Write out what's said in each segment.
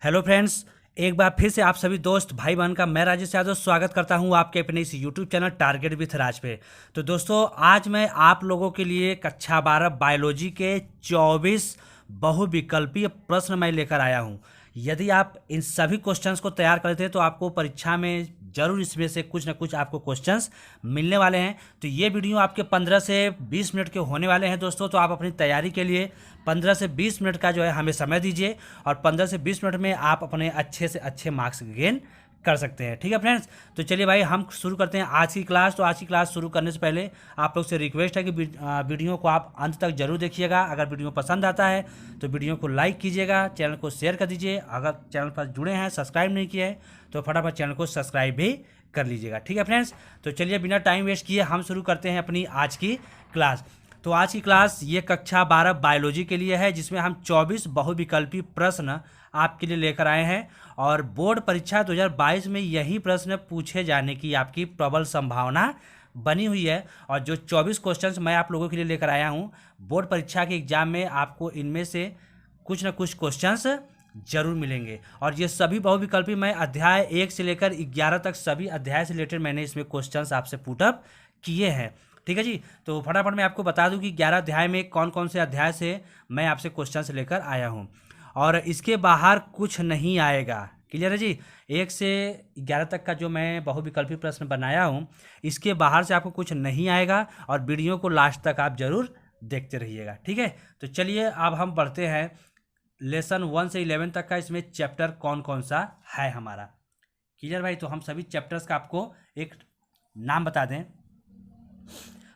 Hello friends, एक बार फिर से आप सभी दोस्त भाई बहन का मैं राजेश यादव स्वागत करता हूं आपके अपने इस यूट्यूब चैनल टारगेट विथ राज पे। तो दोस्तों, आज मैं आप लोगों के लिए कक्षा 12 बायोलॉजी के 24 बहुविकल्पीय प्रश्न मैं लेकर आया हूं। यदि आप इन सभी क्वेश्चंस को तैयार करते हैं तो आपको परीक्षा में जरूर इसमें से कुछ ना कुछ आपको क्वेश्चंस मिलने वाले हैं। तो ये वीडियो आपके 15 से 20 मिनट के होने वाले हैं दोस्तों। तो आप अपनी तैयारी के लिए 15 से 20 मिनट का जो है हमें समय दीजिए और 15 से 20 मिनट में आप अपने अच्छे से अच्छे मार्क्स गेन कर सकते हैं। ठीक है फ्रेंड्स, तो चलिए भाई हम शुरू करते हैं आज की क्लास। तो आज की क्लास शुरू करने से पहले आप लोग से रिक्वेस्ट है कि वीडियो को आप अंत तक जरूर देखिएगा। अगर वीडियो पसंद आता है तो वीडियो को लाइक कीजिएगा, चैनल को शेयर कर दीजिए। अगर चैनल पर जुड़े हैं, सब्सक्राइब नहीं किए हैं तो फटाफट चैनल को सब्सक्राइब भी कर लीजिएगा। ठीक है फ्रेंड्स, तो चलिए बिना टाइम वेस्ट किए हम शुरू करते हैं अपनी आज की क्लास। तो आज की क्लास ये कक्षा 12 बायोलॉजी के लिए है, जिसमें हम 24 बहुविकल्पी प्रश्न आपके लिए लेकर आए हैं। और बोर्ड परीक्षा 2022 में यही प्रश्न पूछे जाने की आपकी प्रबल संभावना बनी हुई है। और जो 24 क्वेश्चंस मैं आप लोगों के लिए लेकर आया हूँ, बोर्ड परीक्षा के एग्जाम में आपको इनमें से कुछ ना कुछ क्वेश्चंस जरूर मिलेंगे। और ये सभी बहुविकल्पी मैं अध्याय 1 से लेकर 11 तक सभी अध्याय से रिलेटेड मैंने इसमें क्वेश्चंस आपसे पुटअप किए हैं। ठीक है जी, तो फटाफट मैं आपको बता दूं कि 11 अध्याय में कौन कौन से अध्याय से मैं आपसे क्वेश्चंस लेकर आया हूं। और इसके बाहर कुछ नहीं आएगा। क्लियर है जी, 1 से 11 तक का जो मैं बहुविकल्पी प्रश्न बनाया हूं, इसके बाहर से आपको कुछ नहीं आएगा। और वीडियो को लास्ट तक आप जरूर देखते रहिएगा। ठीक है, तो चलिए अब हम बढ़ते हैं लेसन 1 से 11 तक का। इसमें चैप्टर कौन कौन सा है हमारा। क्लियर भाई, तो हम सभी चैप्टर्स का आपको एक नाम बता दें।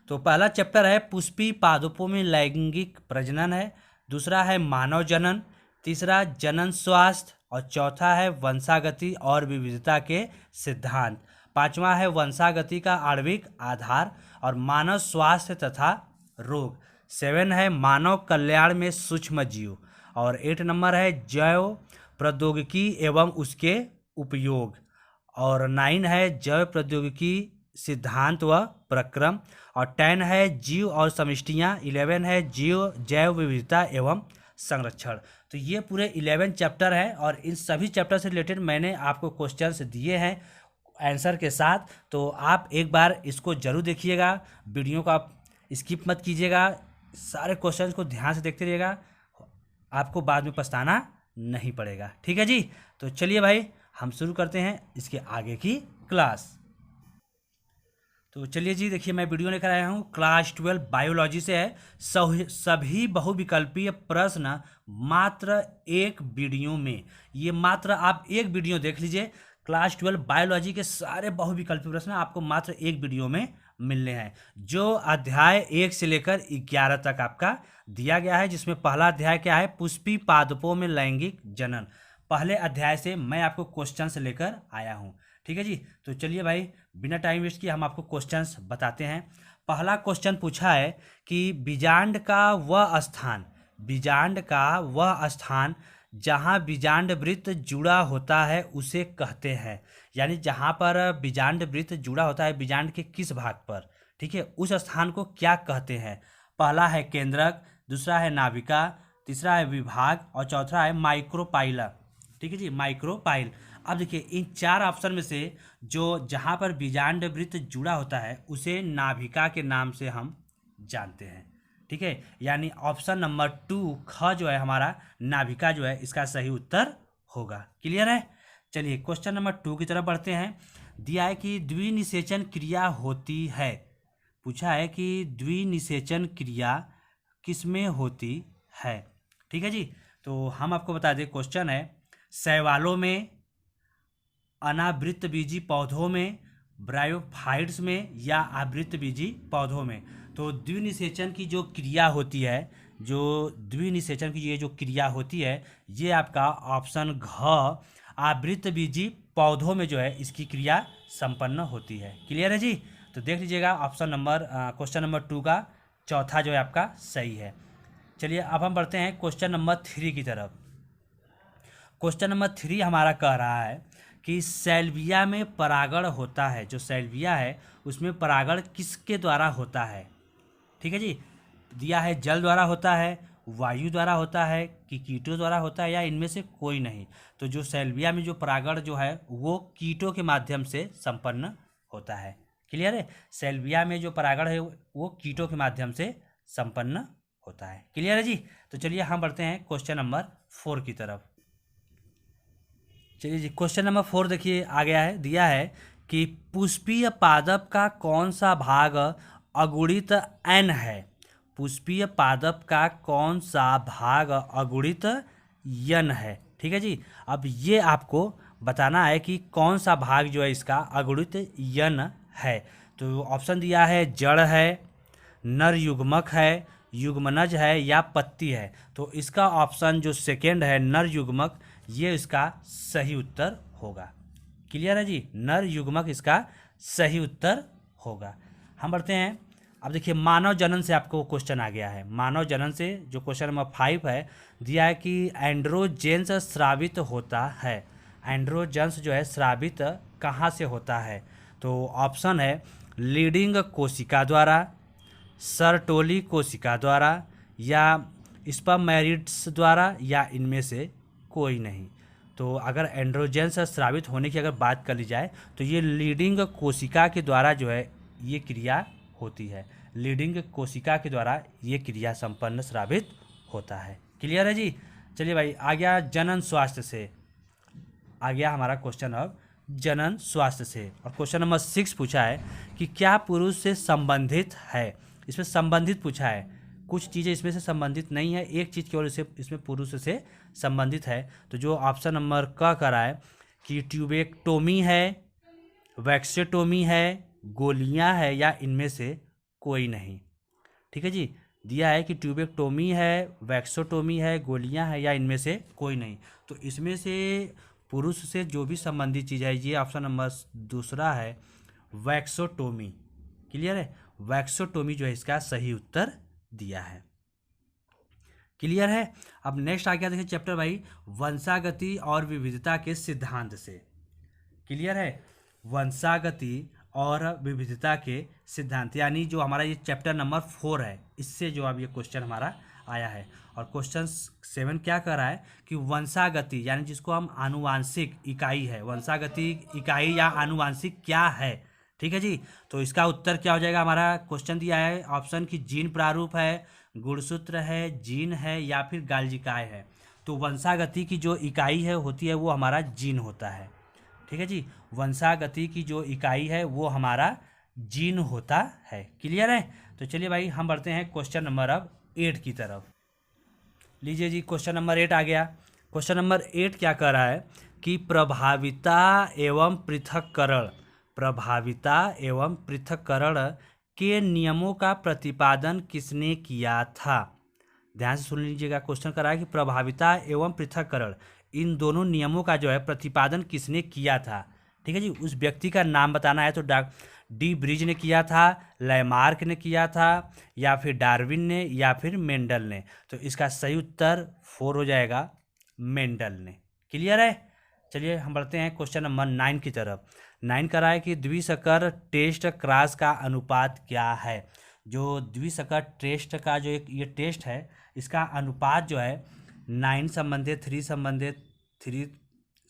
तो पहला चैप्टर है पुष्पी पादपों में लैंगिक प्रजनन है। दूसरा है मानव जनन। तीसरा जनन स्वास्थ्य। और चौथा है वंशागति और विविधता के सिद्धांत। पांचवा है वंशागति का आणविक आधार और मानव स्वास्थ्य तथा रोग। 7 है मानव कल्याण में सूक्ष्म जीव। और 8 नंबर है जैव प्रौद्योगिकी एवं उसके उपयोग। और 9 है जैव प्रौद्योगिकी सिद्धांत व प्रक्रम। और 10 है जीव और समष्टियाँ। 11 है जैव विविधता एवं संरक्षण। तो ये पूरे 11 चैप्टर हैं और इन सभी चैप्टर से रिलेटेड मैंने आपको क्वेश्चंस दिए हैं आंसर के साथ। तो आप एक बार इसको जरूर देखिएगा, वीडियो को आप स्किप मत कीजिएगा, सारे क्वेश्चंस को ध्यान से देखते रहिएगा, आपको बाद में पछताना नहीं पड़ेगा। ठीक है जी, तो चलिए भाई हम शुरू करते हैं इसके आगे की क्लास। तो चलिए जी, देखिए मैं वीडियो लेकर आया हूँ, क्लास 12 बायोलॉजी से है। सभी बहुविकल्पीय प्रश्न मात्र एक वीडियो में, ये मात्र आप एक वीडियो देख लीजिए। क्लास 12 बायोलॉजी के सारे बहुविकल्पीय प्रश्न आपको मात्र एक वीडियो में मिलने हैं, जो अध्याय 1 से लेकर 11 तक आपका दिया गया है। जिसमें पहला अध्याय क्या है, पुष्पी पादपों में लैंगिक जनन। पहले अध्याय से मैं आपको क्वेश्चंस लेकर आया हूँ। ठीक है जी, तो चलिए भाई बिना टाइम वेस्ट किए हम आपको क्वेश्चंस बताते हैं। पहला क्वेश्चन पूछा है कि बीजांड का वह स्थान जहाँ बीजांड वृत्त जुड़ा होता है उसे कहते हैं। यानी जहाँ पर बीजांड वृत्त जुड़ा होता है, बीजांड के किस भाग पर, ठीक है, उस स्थान को क्या कहते हैं। पहला है केंद्रक, दूसरा है नाभिका, तीसरा है विभाग और चौथा है माइक्रोपाइला। ठीक है जी, माइक्रोपाइल। अब देखिए इन 4 ऑप्शन में से जो जहाँ पर बीजांड वृत्त जुड़ा होता है उसे नाभिका के नाम से हम जानते हैं। ठीक है, यानी ऑप्शन नंबर 2 ख जो है हमारा नाभिका जो है इसका सही उत्तर होगा। क्लियर है, चलिए क्वेश्चन नंबर 2 की तरफ बढ़ते हैं। दिया है कि द्विनिषेचन क्रिया होती है। पूछा है कि द्विनिषेचन क्रिया किसमें होती है। ठीक है जी, तो हम आपको बता दें क्वेश्चन है शैवालों में, अनावृतबीजी पौधों में, ब्रायोफाइट्स में या आवृतबीजी पौधों में। तो द्विनिषेचन की जो क्रिया होती है, ये जो क्रिया होती है, ये आपका ऑप्शन घ आवृतबीजी पौधों में जो है इसकी क्रिया संपन्न होती है। क्लियर है जी, तो देख लीजिएगा क्वेश्चन नंबर 2 का चौथा जो है आपका सही है। चलिए अब हम बढ़ते हैं क्वेश्चन नंबर 3 की तरफ। क्वेश्चन नंबर 3 हमारा कह रहा है कि सैल्विया में परागण होता है। जो सैल्विया है उसमें परागण किसके द्वारा होता है। ठीक है जी, दिया है जल द्वारा होता है, वायु द्वारा होता है कि कीटों द्वारा होता है या इनमें से कोई नहीं। तो जो सैल्विया में जो परागण जो है वो कीटों के माध्यम से संपन्न होता है। क्लियर है? सैल्विया में जो परागण है वो कीटों के माध्यम से संपन्न होता है। क्लियर है जी? तो चलिए हम बढ़ते हैं क्वेश्चन नंबर 4 की तरफ। चलिए जी, क्वेश्चन नंबर 4 देखिए आ गया है, दिया है कि पुष्पीय पादप का कौन सा भाग अगुणित एन है। पुष्पीय पादप का कौन सा भाग अगुणित यन है। ठीक है जी। अब ये आपको बताना है कि कौन सा भाग जो है इसका अगुणित यन है। तो ऑप्शन दिया है जड़ है, नर युग्मक है, युग्मनज है या पत्ती है। तो इसका ऑप्शन जो सेकेंड है नर युग्मक, ये इसका सही उत्तर होगा। क्लियर है जी? नर युग्मक इसका सही उत्तर होगा। हम बढ़ते हैं। अब देखिए मानव जनन से आपको क्वेश्चन आ गया है। मानव जनन से जो क्वेश्चन नंबर 5 है, दिया है कि एंड्रोजेंस स्रावित होता है। एंड्रोजेंस जो है स्रावित कहाँ से होता है। तो ऑप्शन है लीडिंग कोशिका द्वारा, सर्टोली कोशिका द्वारा या स्पर्मेरिड्स द्वारा या इनमें से कोई नहीं। तो अगर एंड्रोजेंस स्रावित होने की अगर बात कर ली जाए तो ये लीडिंग कोशिका के द्वारा जो है ये क्रिया होती है। लीडिंग कोशिका के द्वारा ये क्रिया संपन्न स्रावित होता है। क्लियर है जी? चलिए भाई, आ गया जनन स्वास्थ्य से, आ गया हमारा क्वेश्चन अब जनन स्वास्थ्य से। और क्वेश्चन नंबर 6 पूछा है कि क्या पुरुष से संबंधित है। इसमें संबंधित पूछा है, कुछ चीज़ें इसमें से संबंधित नहीं है, एक चीज़ केवल इसमें पुरुष से संबंधित है। तो जो ऑप्शन नंबर क करा है कि ट्यूबेक्टोमी है, वैक्सेटोमी है, गोलियां है या इनमें से कोई नहीं। ठीक है जी? दिया है कि ट्यूबेक्टोमी है, वैक्सोटोमी है, गोलियां है या इनमें से कोई नहीं। तो इसमें से पुरुष से जो भी संबंधित चीज़ है ये ऑप्शन नंबर दूसरा है वैक्सोटोमी। क्लियर है? वैक्सोटोमी जो है इसका सही उत्तर दिया है। क्लियर है? अब नेक्स्ट आ गया देखिए चैप्टर भाई वंशागति और विविधता के सिद्धांत से। क्लियर है? वंशागति और विविधता के सिद्धांत, यानी जो हमारा ये चैप्टर नंबर 4 है, इससे जो अब ये क्वेश्चन हमारा आया है। और क्वेश्चन 7 क्या कर रहा है कि वंशागति यानी जिसको हम आनुवांशिक इकाई है, वंशागति इकाई या आनुवांशिक क्या है। ठीक है जी? तो इसका उत्तर क्या हो जाएगा। हमारा क्वेश्चन दिया है ऑप्शन की जीन प्रारूप है, गुणसूत्र है, जीन है या फिर गाल्जिकाय है। तो वंशागति की जो इकाई है होती है वो हमारा जीन होता है। ठीक है जी? वंशागति की जो इकाई है वो हमारा जीन होता है। क्लियर है? तो चलिए भाई हम बढ़ते हैं क्वेश्चन नंबर अब 8 की तरफ। लीजिए जी, क्वेश्चन नंबर 8 आ गया। क्वेश्चन नंबर 8 क्या कर रहा है कि प्रभाविता एवं पृथक्करण, प्रभाविता एवं पृथक्करण के नियमों का प्रतिपादन किसने किया था। ध्यान से सुन लीजिएगा, क्वेश्चन कर रहा है कि प्रभाविता एवं पृथक्करण इन दोनों नियमों का जो है प्रतिपादन किसने किया था। ठीक है जी? उस व्यक्ति का नाम बताना है। तो डी ब्रिज ने किया था, लैमार्क ने किया था या फिर डार्विन ने या फिर मेंडल ने। तो इसका सही उत्तर 4 हो जाएगा, मेंडल ने। क्लियर है? चलिए हम बढ़ते हैं क्वेश्चन नंबर 9 की तरफ। 9 करा है कि द्विसकर टेस्ट क्रॉस का अनुपात क्या है। जो द्विसकर टेस्ट का जो एक ये टेस्ट है इसका अनुपात जो है 9 संबंधे 3 संबंधे 3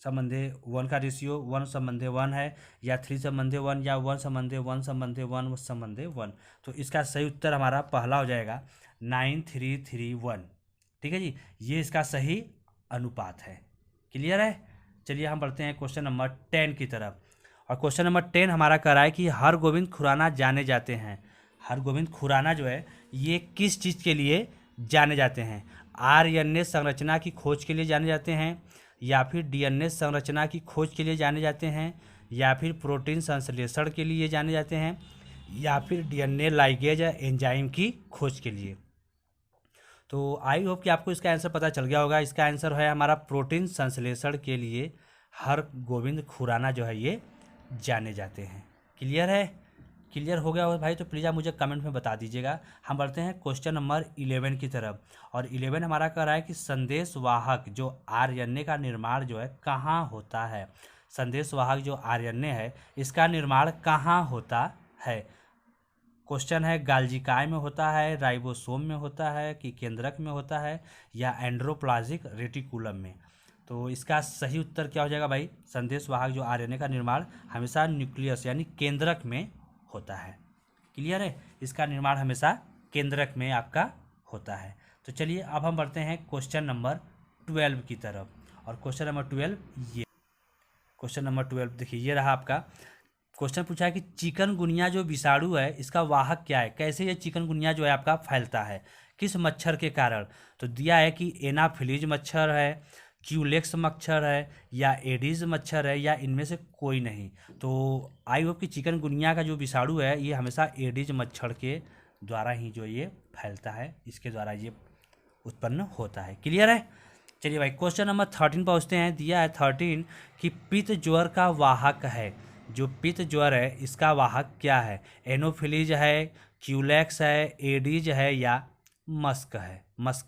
संबंधे 1 का रेशियो 1 संबंधे 1 है या 3 संबंधे 1 या 1 संबंधे 1 संबंधे 1 संबंधे 1। तो इसका सही उत्तर हमारा पहला हो जाएगा 9331। ठीक है जी? ये इसका सही अनुपात है। क्लियर है? चलिए हम बढ़ते हैं क्वेश्चन नंबर 10 की तरफ। और क्वेश्चन नंबर 10 हमारा कह रहा है कि हरगोविंद खुराना जाने जाते हैं। हरगोविंद खुराना जो है ये किस चीज़ के लिए जाने जाते हैं। आरएनए संरचना की खोज के लिए जाने जाते हैं या फिर डीएनए संरचना की खोज के लिए जाने जाते हैं या फिर प्रोटीन संश्लेषण के लिए जाने जाते हैं या फिर डीएनए लाइगेज एंजाइम की खोज के लिए। तो आई होप कि आपको इसका आंसर पता चल गया होगा। इसका आंसर है हमारा प्रोटीन संश्लेषण के लिए हरगोविंद खुराना जो है ये जाने जाते हैं। क्लियर है? क्लियर हो गया हो भाई तो प्लीज़ आप मुझे कमेंट में बता दीजिएगा। हम बढ़ते हैं क्वेश्चन नंबर 11 की तरफ। और 11 हमारा कह रहा है कि संदेश वाहक जो आरएनए का निर्माण जो है कहाँ होता है। संदेश वाहक जो आरएनए है इसका निर्माण कहाँ होता है। क्वेश्चन है गाल्जिकाय में होता है, राइबोसोम में होता है, कि केंद्रक में होता है, या एंड्रोप्लाज्मिक रेटिकुलम में। तो इसका सही उत्तर क्या हो जाएगा भाई? संदेशवाहक जो आरएनए का निर्माण हमेशा न्यूक्लियस यानी केंद्रक में होता है। क्लियर है? इसका निर्माण हमेशा केंद्रक में आपका होता है। तो चलिए अब हम बढ़ते हैं क्वेश्चन नंबर 12 की तरफ। और क्वेश्चन नंबर 12 ये क्वेश्चन नंबर 12 देखिए, ये रहा आपका क्वेश्चन। पूछा है कि चिकनगुनिया जो विषाणु है इसका वाहक क्या है? कैसे ये चिकनगुनिया जो है आपका फैलता है? किस मच्छर के कारण? तो दिया है कि एनाफिलीज मच्छर है, क्यूलेक्स मच्छर है, या एडीज मच्छर है, या इनमें से कोई नहीं। तो आई होप कि चिकनगुनिया का जो विषाणु है ये हमेशा एडीज मच्छर के द्वारा ही जो ये फैलता है, इसके द्वारा ये उत्पन्न होता है। क्लियर है? चलिए भाई क्वेश्चन नंबर 13 पहुँचते हैं। दिया है 13 कि पित्त ज्वर का वाहक है। जो पित्त ज्वर है इसका वाहक क्या है? एनोफिलीज है, क्यूलेक्स है, एडीज है, या मस्का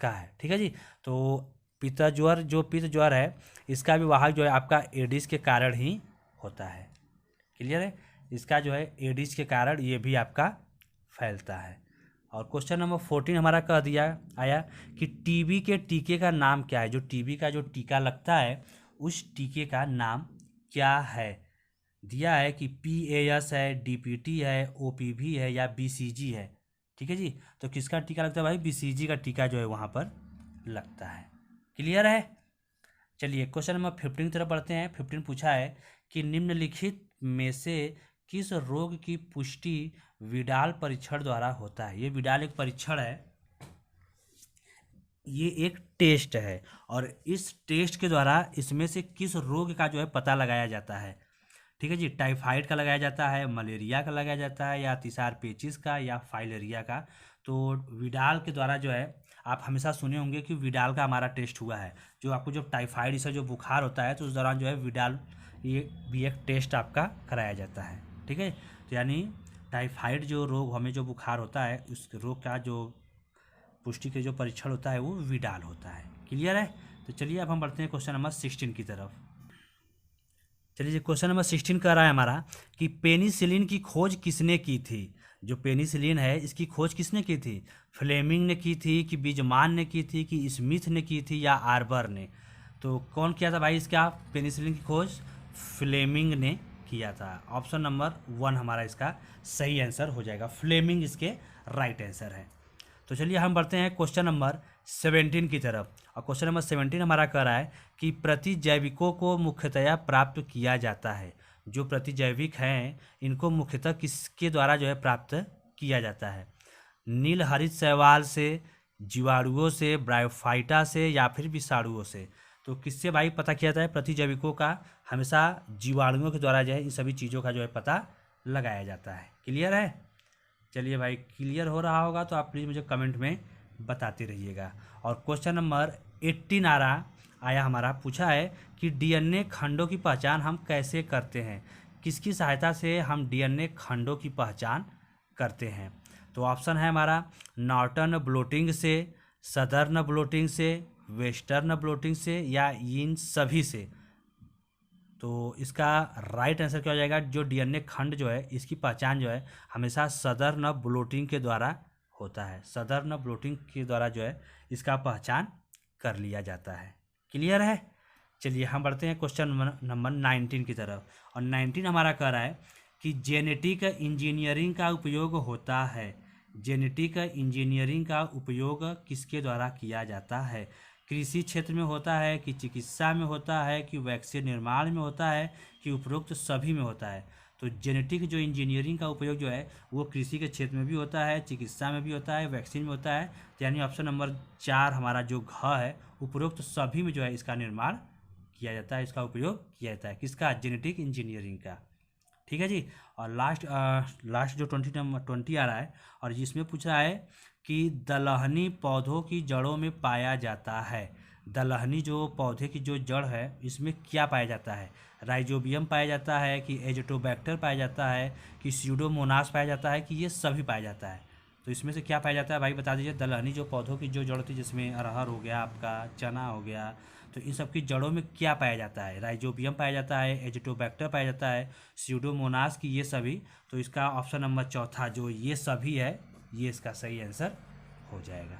है। ठीक है जी। तो पित्त ज्वर है इसका भी वाहक जो है आपका एडीज के कारण ही होता है। क्लियर है? इसका जो है एडीज के कारण ये भी आपका फैलता है। और क्वेश्चन नंबर 14 हमारा कह दिया आया कि टीबी के टीके का नाम क्या है? जो टीबी का जो टीका लगता है उस टीके का नाम क्या है? दिया है कि PAS है, DPT है, OPV है, या BCG है। ठीक है जी। तो किसका टीका लगता है भाई? BCG का टीका जो है वहाँ पर लगता है। क्लियर है? चलिए क्वेश्चन नंबर 15 की तरफ बढ़ते हैं। 15 पूछा है कि निम्नलिखित में से किस रोग की पुष्टि विडाल परीक्षण द्वारा होता है? ये विडाल एक परीक्षण है, ये एक टेस्ट है, और इस टेस्ट के द्वारा इसमें से किस रोग का जो है पता लगाया जाता है। ठीक है जी। टाइफाइड का लगाया जाता है, मलेरिया का लगाया जाता है, या अतिसार पेचिस का, या फाइलेरिया का। तो विडाल के द्वारा जो है आप हमेशा सुने होंगे कि विडाल का हमारा टेस्ट हुआ है। जो आपको जो टाइफाइड से जो बुखार होता है तो उस दौरान जो है विडाल ये भी एक टेस्ट आपका कराया जाता है। ठीक है। तो यानी टाइफाइड जो रोग हमें जो बुखार होता है उस रोग का जो पुष्टि के जो परीक्षण होता है वो विडाल होता है। क्लियर है? तो चलिए अब हम बढ़ते हैं क्वेश्चन नंबर 16 की तरफ। चलिए क्वेश्चन नंबर 16 कह रहा है हमारा कि पेनिसिलिन की खोज किसने की थी? जो पेनिसिलिन है इसकी खोज किसने की थी? फ्लेमिंग ने की थी, कि बीजमान ने की थी, कि स्मिथ ने की थी, या आर्बर ने? तो कौन किया था भाई इसका पेनिसिलिन की खोज? फ्लेमिंग ने किया था। ऑप्शन नंबर 1 हमारा इसका सही आंसर हो जाएगा। फ्लेमिंग इसके राइट आंसर है। तो चलिए हम बढ़ते हैं क्वेश्चन नंबर 17 की तरफ। और क्वेश्चन नंबर 17 हमारा कह रहा है कि प्रतिजैविकों को मुख्यतया प्राप्त किया जाता है। जो प्रतिजैविक हैं इनको मुख्यतः किसके द्वारा जो है प्राप्त किया जाता है? नील हरित शैवाल से, जीवाणुओं से, ब्रायोफाइटा से, या फिर विषाणुओं से? तो किससे भाई पता किया जाता है प्रतिजैविकों का? हमेशा जीवाणुओं के द्वारा जो है इन सभी चीज़ों का जो है पता लगाया जाता है। क्लियर है? चलिए भाई क्लियर हो रहा होगा तो आप प्लीज़ मुझे कमेंट में बताते रहिएगा। और क्वेश्चन नंबर 18 आया हमारा। पूछा है कि DNA खंडों की पहचान हम कैसे करते हैं? किसकी सहायता से हम DNA खंडों की पहचान करते हैं? तो ऑप्शन है हमारा नॉर्टन ब्लोटिंग से, सदर्न ब्लोटिंग से, वेस्टर्न ब्लोटिंग से, या इन सभी से? तो इसका राइट आंसर क्या हो जाएगा? जो DNA खंड जो है इसकी पहचान जो है हमेशा सदर्न ब्लोटिंग के द्वारा होता है। सदर्न ब्लोटिंग के द्वारा जो है इसका पहचान कर लिया जाता है। क्लियर है? चलिए हम बढ़ते हैं क्वेश्चन नंबर 19 की तरफ। और 19 हमारा कह रहा है कि जेनेटिक इंजीनियरिंग का उपयोग होता है। जेनेटिक इंजीनियरिंग का उपयोग किसके द्वारा किया जाता है? कृषि क्षेत्र में होता है, कि चिकित्सा में होता है, कि वैक्सीन निर्माण में होता है, कि उपरोक्त सभी में होता है? तो जेनेटिक जो इंजीनियरिंग का उपयोग जो है वो कृषि के क्षेत्र में भी होता है, चिकित्सा में भी होता है, वैक्सीन में होता है। तो यानी ऑप्शन नंबर 4 हमारा जो घ है उपरोक्त सभी में जो है इसका निर्माण किया जाता है, इसका उपयोग किया जाता है। किसका? जेनेटिक इंजीनियरिंग का। ठीक है जी। और लास्ट जो 20 आ रहा है और जिसमें पूछ रहा है कि दलहनी पौधों की जड़ों में पाया जाता है। दलहनी जो पौधे की जो जड़ है इसमें क्या पाया जाता है? राइजोबियम पाया जाता है, कि एजोटोबैक्टर पाया जाता है, कि स्यूडोमोनास पाया जाता है, कि ये सभी पाया जाता है? तो इसमें से क्या पाया जाता है भाई बता दीजिए। दलहनी जो पौधों की जो जड़ होती है जिसमें अरहर हो गया, आपका चना हो गया, तो इन सब की जड़ों में क्या पाया जाता है? राइजोबियम पाया जाता है, एजिटोबैक्टर पाया जाता है, स्यूडोमोनास की, ये सभी। तो इसका ऑप्शन नंबर चौथा जो ये सभी है, ये इसका सही आंसर हो जाएगा।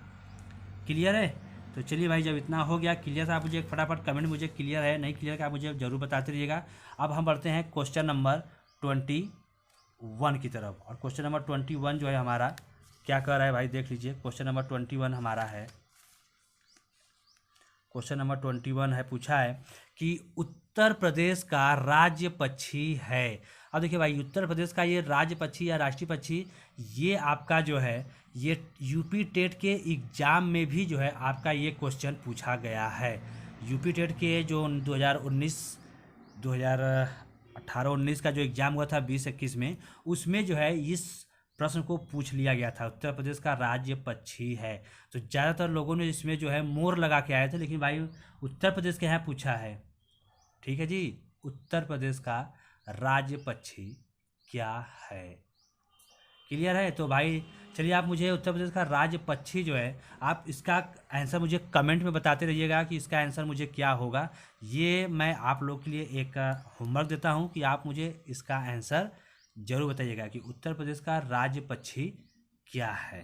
क्लियर है? तो चलिए भाई, जब इतना हो गया क्लियर था, आप मुझे फटाफट कमेंट मुझे क्लियर है नहीं क्लियर का आप मुझे ज़रूर बताते रहिएगा। अब हम बढ़ते हैं क्वेश्चन नंबर 21 की तरफ। और क्वेश्चन नंबर 21 जो है हमारा क्या कर रहा है भाई, देख लीजिए। क्वेश्चन नंबर 21 हमारा है, क्वेश्चन नंबर 21 है, पूछा है कि उत्तर प्रदेश का राज्य पक्षी है। अब देखिए भाई, उत्तर प्रदेश का ये राज्य पक्षी या राष्ट्रीय पक्षी, ये आपका जो है ये यूपी टेट के एग्जाम में भी जो है आपका ये क्वेश्चन पूछा गया है। यूपी टेट के जो 2018-19 का जो एग्ज़ाम हुआ था 2021 में, उसमें जो है इस प्रश्न को पूछ लिया गया था, उत्तर प्रदेश का राज्य पक्षी है। तो ज़्यादातर लोगों ने इसमें जो है मोर लगा के आए थे, लेकिन भाई उत्तर प्रदेश के यहाँ पूछा है। ठीक है जी, उत्तर प्रदेश का राज्य पक्षी क्या है? क्लियर है? तो भाई चलिए, आप मुझे उत्तर प्रदेश का राज्य पक्षी जो है, आप इसका आंसर मुझे कमेंट में बताते रहिएगा कि इसका आंसर मुझे क्या होगा। ये मैं आप लोग के लिए एक होमवर्क देता हूँ कि आप मुझे इसका आंसर जरूर बताइएगा कि उत्तर प्रदेश का राज्य पक्षी क्या है।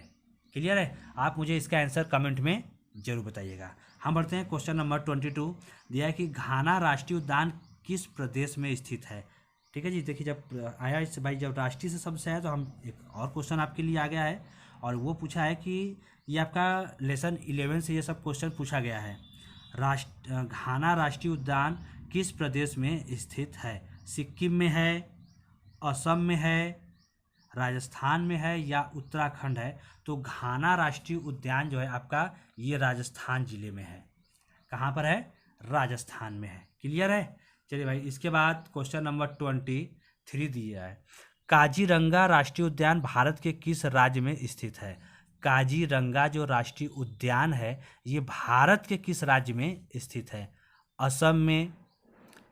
क्लियर है? आप मुझे इसका आंसर कमेंट में जरूर बताइएगा। हम बढ़ते हैं क्वेश्चन नंबर 22। दिया है कि घाना राष्ट्रीय उद्यान किस प्रदेश में स्थित है। ठीक है जी, देखिए जब आया इस भाई, जब राष्ट्रीय से शब्द से आया तो हम एक और क्वेश्चन आपके लिए आ गया है, और वो पूछा है कि ये आपका लेसन 11 से ये सब क्वेश्चन पूछा गया है। घाना राष्ट्रीय उद्यान किस प्रदेश में स्थित है? सिक्किम में है, असम में है, राजस्थान में है, या उत्तराखंड है? तो घाना राष्ट्रीय उद्यान जो है आपका ये राजस्थान जिले में है। कहाँ पर है? राजस्थान में है। क्लियर है? चलिए भाई, इसके बाद क्वेश्चन नंबर 23 दिया है, काजीरंगा राष्ट्रीय उद्यान भारत के किस राज्य में स्थित है? काजीरंगा जो राष्ट्रीय उद्यान है ये भारत के किस राज्य में स्थित है? असम में,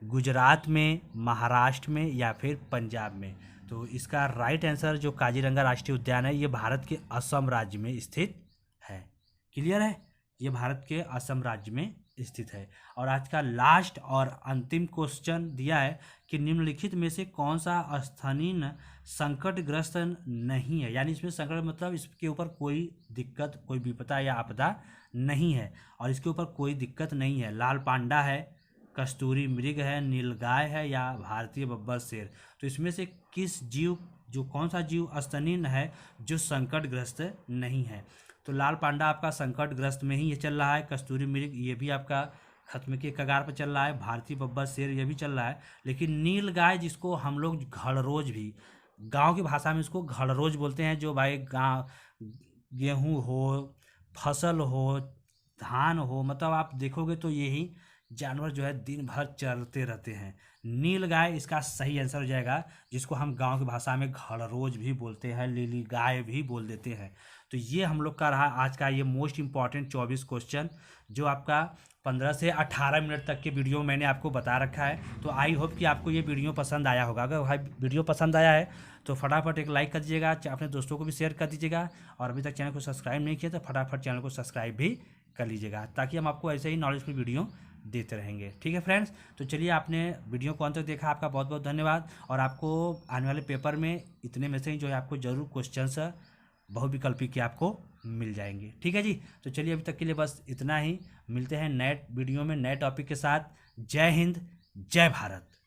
गुजरात में, महाराष्ट्र में, या फिर पंजाब में? तो इसका राइट आंसर जो काजीरंगा राष्ट्रीय उद्यान है ये भारत के असम राज्य में स्थित है। क्लियर है? ये भारत के असम राज्य में स्थित है। और आज का लास्ट और अंतिम क्वेश्चन दिया है कि निम्नलिखित में से कौन सा स्थानीय संकटग्रस्त नहीं है, यानी इसमें संकट मतलब इसके ऊपर कोई दिक्कत, कोई विपदा या आपदा नहीं है, और इसके ऊपर कोई दिक्कत नहीं है। लाल पांडा है, कस्तूरी मृग है, नीलगाय है, या भारतीय बब्बर शेर? तो इसमें से किस जीव, जो कौन सा जीव स्तनीय है जो संकटग्रस्त नहीं है? तो लाल पांडा आपका संकटग्रस्त में ही ये चल रहा है, कस्तूरी मृग ये भी आपका खत्म के कगार पर चल रहा है, भारतीय बब्बर शेर ये भी चल रहा है, लेकिन नीलगाय जिसको हम लोग घड़रोज भी, गांव की भाषा में इसको घड़रोज बोलते हैं, जो भाई गेहूँ हो, फसल हो, धान हो, मतलब आप देखोगे तो यही जानवर जो है दिन भर चलते रहते हैं। नीलगाय इसका सही आंसर हो जाएगा, जिसको हम गांव की भाषा में घड़रोज भी बोलते हैं, लीली गाय भी बोल देते हैं। तो ये हम लोग का रहा आज का ये मोस्ट इंपॉर्टेंट 24 क्वेश्चन, जो आपका 15 से 18 मिनट तक के वीडियो मैंने आपको बता रखा है। तो आई होप कि आपको ये वीडियो पसंद आया होगा। अगर भाई वीडियो पसंद आया है तो फटाफट एक लाइक कर दीजिएगा, अपने दोस्तों को भी शेयर कर दीजिएगा, और अभी तक चैनल को सब्सक्राइब नहीं किया तो फटाफट चैनल को सब्सक्राइब भी कर लीजिएगा, ताकि हम आपको ऐसे ही नॉलेजफुल वीडियो देते रहेंगे। ठीक है फ्रेंड्स, तो चलिए, आपने वीडियो को अंत तक देखा, आपका बहुत बहुत धन्यवाद। और आपको आने वाले पेपर में इतने में से जो है आपको जरूर क्वेश्चंस बहुविकल्पी के आपको मिल जाएंगे। ठीक है जी, तो चलिए अभी तक के लिए बस इतना ही। मिलते हैं नए वीडियो में नए टॉपिक के साथ। जय हिंद, जय भारत।